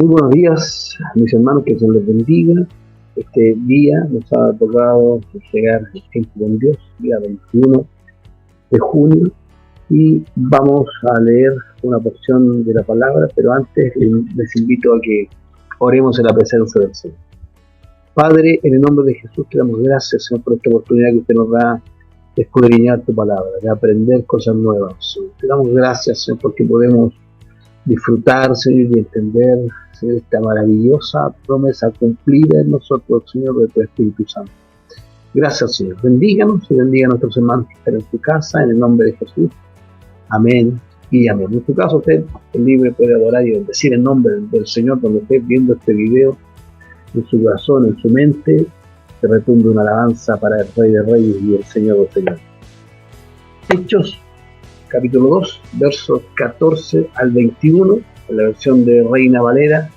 Muy buenos días, mis hermanos, que Dios les bendiga. Este día nos ha tocado llegar el tiempo con Dios, día 21 de junio, y vamos a leer una porción de la palabra, pero antes les invito a que oremos en la presencia del Señor. Padre, en el nombre de Jesús te damos gracias, Señor, por esta oportunidad que usted nos da de escudriñar tu palabra, de aprender cosas nuevas, Señor. Te damos gracias, Señor, porque podemos disfrutar, Señor, y entender, Señor, esta maravillosa promesa cumplida en nosotros, Señor, de tu Espíritu Santo. Gracias, Señor. Bendíganos y bendiga a nuestros hermanos que están en tu casa, en el nombre de Jesús. Amén y amén. En tu caso, usted es libre, puede adorar y bendecir el nombre del Señor donde esté viendo este video, en su corazón, en su mente, que retumbe una alabanza para el Rey de Reyes y el Señor de Señores. Hechos capítulo 2, versos 14 al 21, en la versión de Reina Valera,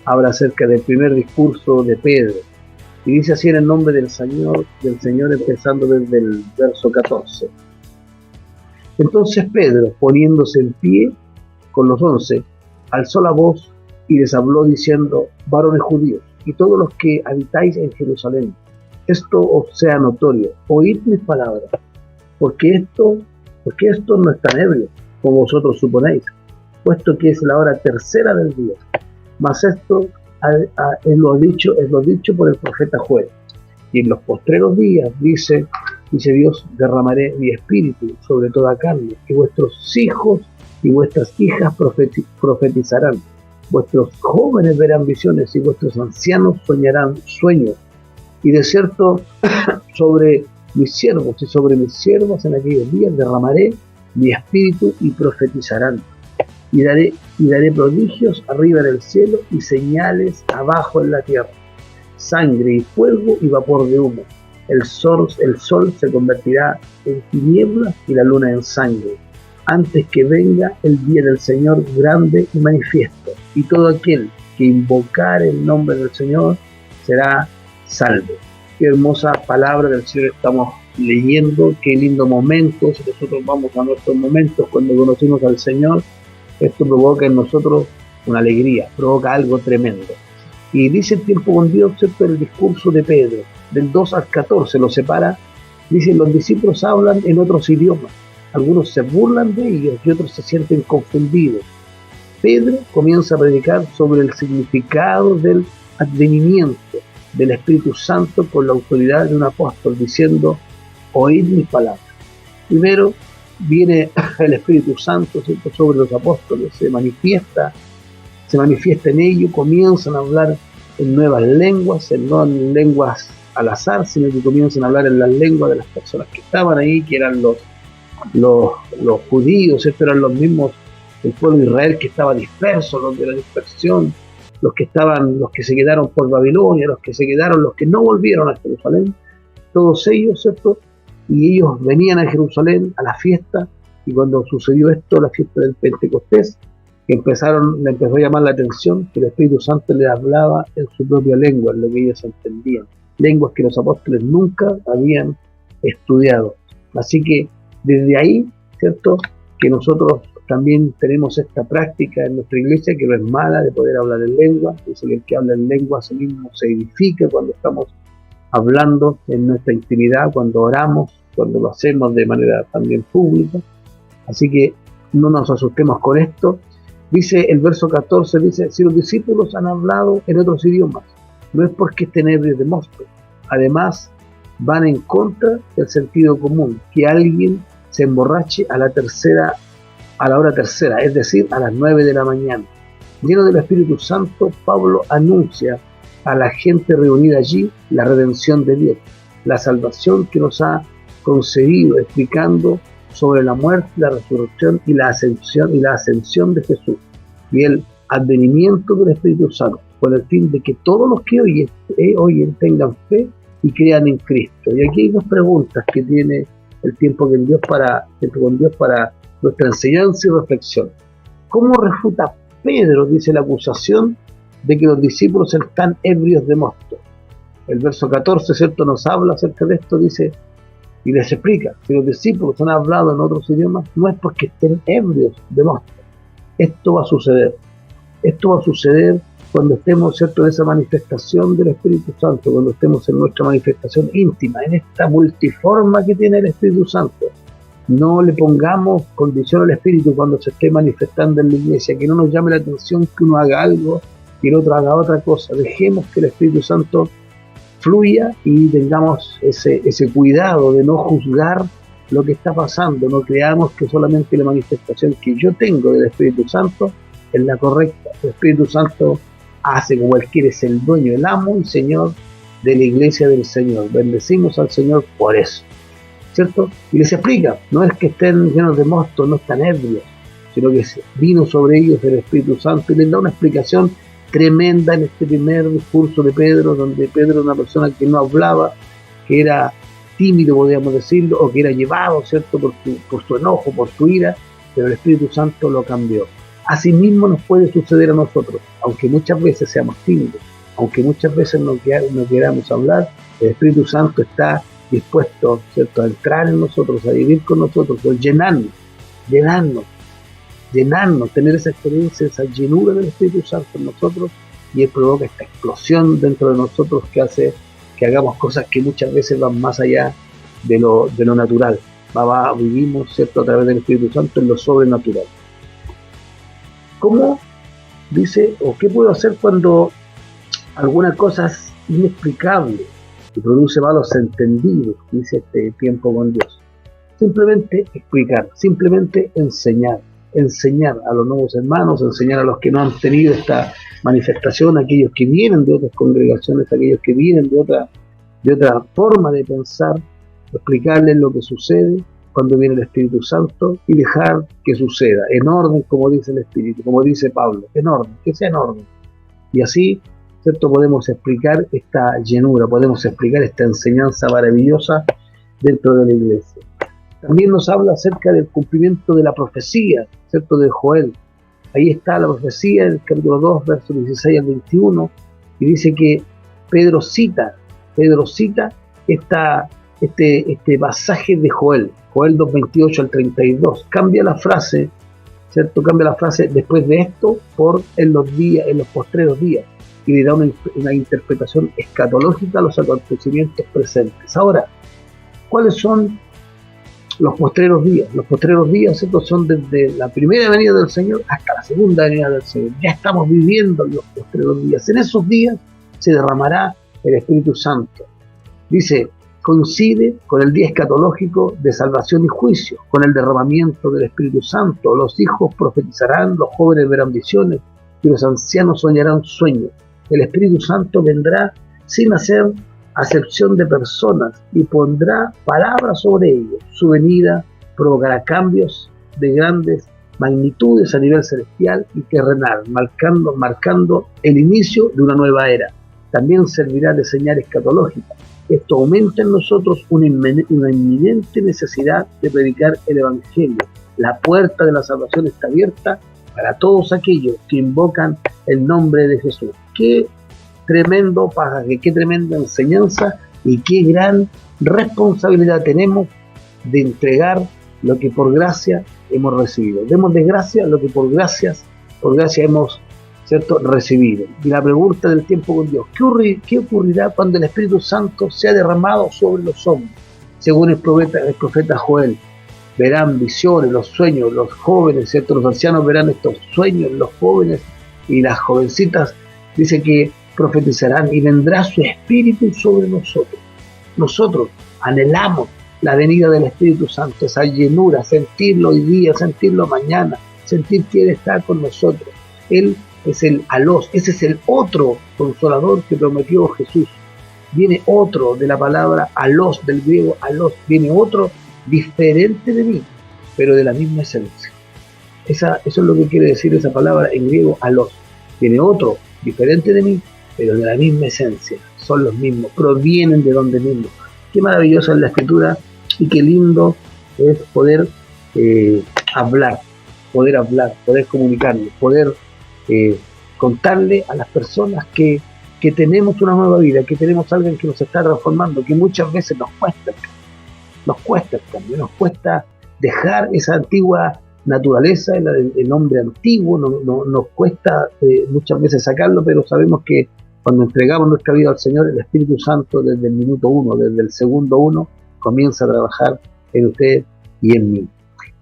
habla acerca del primer discurso de Pedro. Y dice así en el nombre del Señor, empezando desde el verso 14. Entonces Pedro, poniéndose en pie con los 11, alzó la voz y les habló diciendo: varones judíos, y todos los que habitáis en Jerusalén, esto os sea notorio, oíd mis palabras, porque esto no es tan ebrio como vosotros suponéis, puesto que es la hora tercera del día. Mas esto es lo dicho por el profeta Joel. Y en los postreros días, dice Dios, derramaré mi espíritu sobre toda carne, y vuestros hijos y vuestras hijas profetizarán, vuestros jóvenes verán visiones, y vuestros ancianos soñarán sueños. Y de cierto, sobre mis siervos y sobre mis siervas en aquellos días derramaré mi espíritu y profetizarán. Y daré prodigios arriba en el cielo y señales abajo en la tierra, sangre y fuego y vapor de humo. El sol se convertirá en tinieblas y la luna en sangre, antes que venga el día del Señor grande y manifiesto. Y todo aquel que invocare el nombre del Señor será salvo. Qué hermosa palabra del Señor estamos leyendo, qué lindo momento. Si nosotros vamos a nuestros momentos cuando conocimos al Señor, esto provoca en nosotros una alegría, provoca algo tremendo. Y dice el tiempo con Dios, ¿cierto? El discurso de Pedro, del 2 al 14 lo separa. Dicen: los discípulos hablan en otros idiomas, algunos se burlan de ellos y otros se sienten confundidos. Pedro comienza a predicar sobre el significado del advenimiento del Espíritu Santo con la autoridad de un apóstol, diciendo: oíd mis palabras. Primero viene el Espíritu Santo, ¿cierto?, sobre los apóstoles, se manifiesta en ellos, comienzan a hablar en nuevas lenguas, no en lenguas al azar, sino que comienzan a hablar en las lenguas de las personas que estaban ahí, que eran los judíos, ¿cierto? Eran los mismos, el pueblo de Israel que estaba disperso, los de la dispersión, los que se quedaron por Babilonia, los que no volvieron a Jerusalén, todos ellos, ¿cierto? Y ellos venían a Jerusalén a la fiesta, y cuando sucedió esto, la fiesta del Pentecostés, le empezó a llamar la atención que el Espíritu Santo les hablaba en su propia lengua, en lo que ellos entendían, lenguas que los apóstoles nunca habían estudiado. Así que desde ahí, ¿cierto?, que nosotros también tenemos esta práctica en nuestra iglesia, que no es mala, de poder hablar en lengua. Dice que el que habla en lengua a sí mismo se edifica cuando estamos hablando en nuestra intimidad, cuando oramos, cuando lo hacemos de manera también pública. Así que no nos asustemos con esto. Dice el verso 14, dice: si los discípulos han hablado en otros idiomas, no es porque estén ebrios de mosto. Además, van en contra del sentido común, que alguien se emborrache a la hora tercera, es decir, a las 9 de la mañana. Lleno del Espíritu Santo, Pablo anuncia a la gente reunida allí la redención de Dios, la salvación que nos ha concedido, explicando sobre la muerte, la resurrección y la ascensión de Jesús, y el advenimiento del Espíritu Santo, con el fin de que todos los que oyen tengan fe y crean en Cristo. Y aquí hay dos preguntas que tiene el tiempo con Dios para nuestra enseñanza y reflexión. ¿Cómo refuta Pedro, dice, la acusación de que los discípulos están ebrios de mosto? El verso 14, ¿cierto?, nos habla acerca de esto, dice, y les explica: si los discípulos han hablado en otros idiomas, no es porque estén ebrios de mosto. Esto va a suceder cuando estemos, ¿cierto?, en esa manifestación del Espíritu Santo, cuando estemos en nuestra manifestación íntima, en esta multiforma que tiene el Espíritu Santo. No le pongamos condición al Espíritu cuando se esté manifestando en la iglesia, que no nos llame la atención que uno haga algo y el otro haga otra cosa. Dejemos que el Espíritu Santo fluya y tengamos ese cuidado de no juzgar lo que está pasando. No creamos que solamente la manifestación que yo tengo del Espíritu Santo es la correcta. El Espíritu Santo hace como Él quiere, es el dueño, el amo y Señor de la iglesia del Señor. Bendecimos al Señor por eso, ¿cierto? Y les explica, no es que estén llenos de mosto, no están ebrios, sino que vino sobre ellos el Espíritu Santo y les da una explicación tremenda en este primer discurso de Pedro, donde Pedro era una persona que no hablaba, que era tímido, podríamos decirlo, o que era llevado, ¿cierto?, por su enojo, por su ira, pero el Espíritu Santo lo cambió. Asimismo nos puede suceder a nosotros, aunque muchas veces seamos tímidos, aunque muchas veces no queramos hablar, el Espíritu Santo está dispuesto, ¿cierto?, a entrar en nosotros, a vivir con nosotros, a llenarnos, tener esa experiencia, esa llenura del Espíritu Santo en nosotros, y Él provoca esta explosión dentro de nosotros que hace que hagamos cosas que muchas veces van más allá de lo natural. Vivimos, ¿cierto?, a través del Espíritu Santo en lo sobrenatural. ¿Cómo dice, o qué puedo hacer cuando alguna cosa es inexplicable y produce malos entendidos, dice este tiempo con Dios? Simplemente explicar, simplemente enseñar a los nuevos hermanos, enseñar a los que no han tenido esta manifestación, a aquellos que vienen de otras congregaciones, a aquellos que vienen de otra forma de pensar, explicarles lo que sucede cuando viene el Espíritu Santo y dejar que suceda, en orden, como dice el Espíritu, como dice Pablo, en orden, que sea en orden. Y así, ¿cierto?, podemos explicar esta llenura, podemos explicar esta enseñanza maravillosa dentro de la iglesia. También nos habla acerca del cumplimiento de la profecía, ¿cierto?, de Joel. Ahí está la profecía, en el capítulo 2, versos 16 al 21, y dice que Pedro cita este pasaje de Joel 2, 28 al 32. Cambia la frase, ¿cierto? Cambia la frase después de esto por en los postreros días, y le da una interpretación escatológica a los acontecimientos presentes. Ahora, ¿cuáles son los postreros días? Los postreros días, ¿cierto?, son desde la primera venida del Señor hasta la segunda venida del Señor. Ya estamos viviendo los postreros días. En esos días se derramará el Espíritu Santo. Dice, coincide con el día escatológico de salvación y juicio, con el derramamiento del Espíritu Santo. Los hijos profetizarán, los jóvenes verán visiones y los ancianos soñarán sueños. El Espíritu Santo vendrá sin hacer acepción de personas y pondrá palabras sobre ellos. Su venida provocará cambios de grandes magnitudes a nivel celestial y terrenal, marcando el inicio de una nueva era. También servirá de señal escatológica. Esto aumenta en nosotros una inminente necesidad de predicar el Evangelio. La puerta de la salvación está abierta para todos aquellos que invocan el nombre de Jesús. Qué tremendo pasaje, qué tremenda enseñanza y qué gran responsabilidad tenemos de entregar lo que por gracia hemos recibido. Demos de gracia lo que por gracia hemos, ¿cierto?, recibido. Y la pregunta del tiempo con Dios, ¿qué ocurrirá cuando el Espíritu Santo sea derramado sobre los hombres? Según el profeta Joel, verán visiones, los sueños, los jóvenes, ¿cierto?, los ancianos verán estos sueños, los jóvenes y las jovencitas, dice que profetizarán y vendrá su Espíritu sobre nosotros. Nosotros anhelamos la venida del Espíritu Santo, esa llenura, sentirlo hoy día, sentirlo mañana, sentir que Él está con nosotros. Él es el alos, ese es el otro consolador que prometió Jesús. Viene otro de la palabra alos, del griego alos, viene otro diferente de mí, pero de la misma esencia. Eso es lo que quiere decir esa palabra en griego alos. Viene otro diferente de mí, pero de la misma esencia. Son los mismos, provienen de donde mismo. Qué maravillosa es la Escritura y qué lindo es poder hablar, poder comunicarnos, poder contarle a las personas que tenemos una nueva vida, que tenemos alguien que nos está transformando, que muchas veces nos cuesta el cambio, nos cuesta dejar esa antigua naturaleza, es la del hombre antiguo, nos cuesta muchas veces sacarlo, pero sabemos que cuando entregamos nuestra vida al Señor, el Espíritu Santo desde el minuto uno, desde el segundo uno, comienza a trabajar en usted y en mí.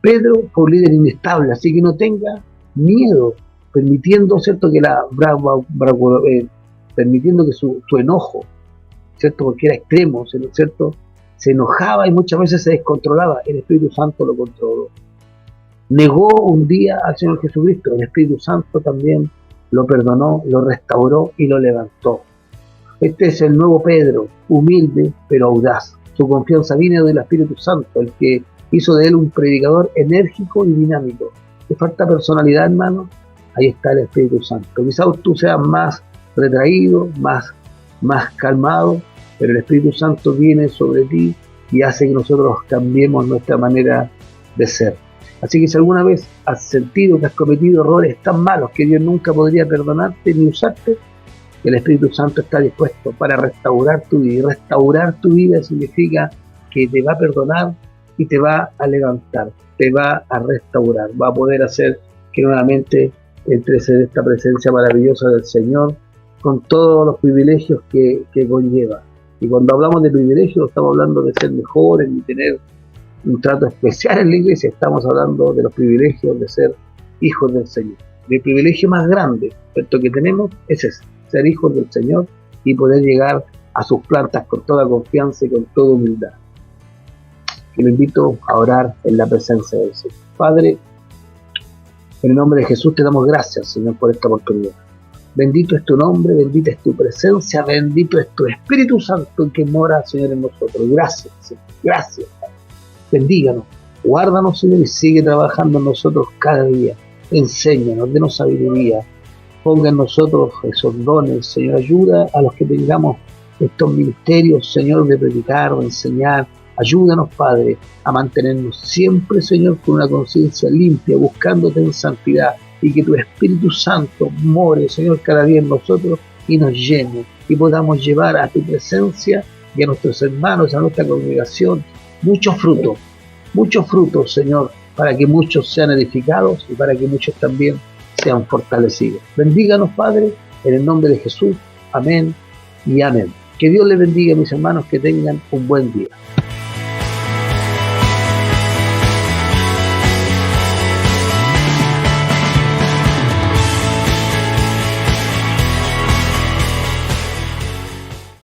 Pedro fue un líder inestable, así que no tenga miedo, permitiendo, ¿cierto?, que permitiendo que su enojo, ¿cierto?, porque era extremo, ¿cierto?, se enojaba y muchas veces se descontrolaba. El Espíritu Santo lo controló. Negó un día al Señor Jesucristo, el Espíritu Santo también lo perdonó, lo restauró y lo levantó. Este es el nuevo Pedro, humilde pero audaz. Su confianza viene del Espíritu Santo, el que hizo de él un predicador enérgico y dinámico. ¿Te falta personalidad, hermano? Ahí está el Espíritu Santo. Quizás tú seas más retraído, más calmado, pero el Espíritu Santo viene sobre ti y hace que nosotros cambiemos nuestra manera de ser. Así que si alguna vez has sentido que has cometido errores tan malos que Dios nunca podría perdonarte ni usarte, el Espíritu Santo está dispuesto para restaurar tu vida. Y restaurar tu vida significa que te va a perdonar y te va a levantar, te va a restaurar, va a poder hacer que nuevamente entres en esta presencia maravillosa del Señor con todos los privilegios que conlleva. Y cuando hablamos de privilegios, estamos hablando de ser mejores, de tener un trato especial en la iglesia, estamos hablando de los privilegios de ser hijos del Señor. El privilegio más grande, ¿cierto?, que tenemos es ese, ser hijos del Señor y poder llegar a sus plantas con toda confianza y con toda humildad. Y lo invito a orar en la presencia del Señor. Padre, en el nombre de Jesús te damos gracias, Señor, por esta oportunidad. Bendito es tu nombre, bendita es tu presencia, bendito es tu Espíritu Santo que mora, Señor, en nosotros. Gracias, Señor. Gracias. Bendíganos, guárdanos, Señor, y sigue trabajando en nosotros cada día. Enséñanos, denos sabiduría. Ponga en nosotros esos dones, Señor. Ayuda a los que tengamos estos ministerios, Señor, de predicar, de enseñar. Ayúdanos, Padre, a mantenernos siempre, Señor, con una conciencia limpia, buscándote en santidad, y que tu Espíritu Santo more, Señor, cada día en nosotros y nos llene, y podamos llevar a tu presencia y a nuestros hermanos, a nuestra congregación, muchos frutos, Señor, para que muchos sean edificados y para que muchos también sean fortalecidos. Bendíganos, Padre, en el nombre de Jesús. Amén y amén. Que Dios les bendiga, mis hermanos, que tengan un buen día.